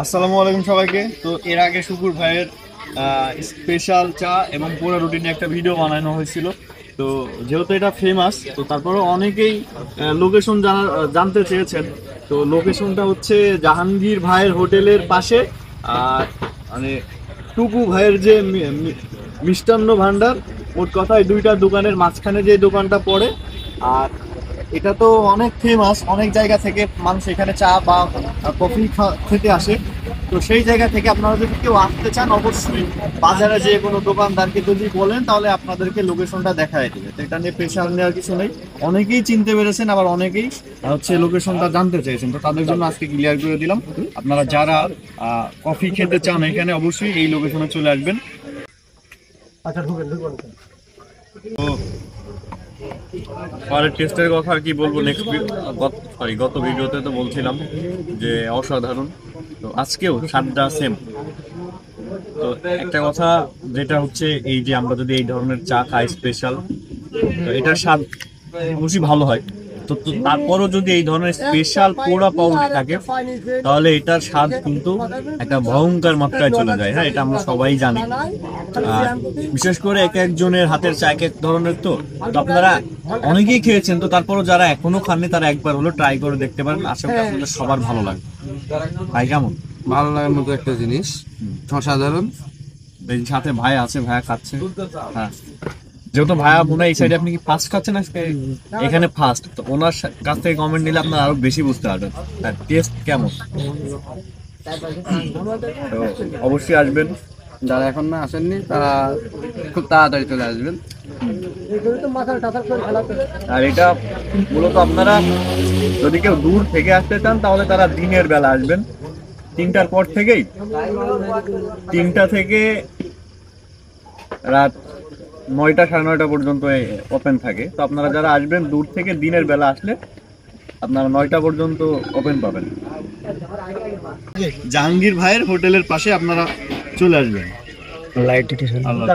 আসসালামু আলাইকুম সবাইকে। তো এর আগে শুকুর ভাইয়ের স্পেশাল চা এবং পুরো রুটিনে একটা ভিডিও বানানো হয়েছিল। তো যেহেতু এটা ফেমাস, তো তারপরে অনেকেই লোকেশন জানতে চেয়েছেন। তো লোকেশনটা হচ্ছে জাহাঙ্গীর ভাইয়ের হোটেলের পাশে। আর মানে টুকু ভাইয়ের যে মিষ্টান্ন ভান্ডার, মোট কথা এই দুইটা দোকানের মাঝখানে যে দোকানটা পড়ে। আর এটা তো অনেক ফেমাস, অনেক জায়গা থেকে মানুষ এখানে চা বা কফি খেতে আসে। তো সেই জায়গা থেকে আপনারা যদি কেউ আসতে চান, অবশ্যই বাজারে যে কোনো দোকানদারকে যদি বলেন, তাহলে আপনাদেরকে লোকেশনটা দেখায় দেবে। তো এটা নিয়ে প্রেশার নেওয়ার কিছু নেই। অনেকেই চিনতে পেরেছেন, আবার অনেকেই হচ্ছে লোকেশনটা জানতে চেয়েছেন। তো তাদের জন্য আজকে ক্লিয়ার করে দিলাম। আপনারা যারা কফি খেতে চান, এখানে অবশ্যই এই লোকেশনে চলে আসবেন। আচ্ছা, ঢুকেন। তো পরের টেস্টের কথা আর কি বলবো, গত ভিডিওতে তো বলছিলাম যে অসাধারণ। তো আজকেও স্বাদটা সেম। তো একটা কথা যেটা হচ্ছে, এই যে আমরা যদি এই ধরনের চা খাই স্পেশাল, তো এটার স্বাদ অবশ্যই ভালো হয়। তো তারপরও যদি এই ধরনের স্পেশাল পোড়া পাউরুটি থাকে, তাহলে এটার স্বাদ কিন্তু একটা ভয়ঙ্কর মাত্রায় চলে যায়। হ্যাঁ, এটা আমরা সবাই জানি। আর বিশেষ করে এক একজনের হাতের চা এক এক ধরনের। তো আপনারা অনেকেই খেয়েছেন, তো তারপরও যারা এখনো খাননি, তারা একবার হলো ট্রাই করে দেখতে পারেন। আশা করি আপনাদের সবার ভালো লাগবে। ভাই কেমন? ভালো লাগার মতো একটা জিনিস, অসাধারণ। এই সাথে ভাই আছে, ভাইয়া খাচ্ছে। হ্যাঁ, যেহেতু ভাইয়া মনে হয় এই সাইডে আপনি কি ফার্স্ট খাচ্ছেন আজকে, এখানে ফার্স্ট, তো ওনার কাছ থেকে কমেন্ট নিলে আপনার আরো বেশি বুঝতে পারবেন টেস্ট কেমন। তো অবশ্যই আসবেন। যারা এখন না আসেননি তারা খুব তাড়াতাড়ি চলে আসবেন। আর এটা মূলত আপনারা যদি কেউ দূর থেকে আসতে চান, তাহলে তারা দিনের বেলা আসবেন। 3টার পর থেকেই, 3টা থেকে রাত 9টা, 9:30 পর্যন্ত ওপেন থাকে। তো আপনারা যারা আসবেন দূর থেকে, দিনের বেলা আসলে আপনারা 9টা পর্যন্ত ওপেন পাবেন। জাহাঙ্গীর ভাইয়ের হোটেলের পাশে আপনারা চলে আসবেন। লাইট আল্লাহ।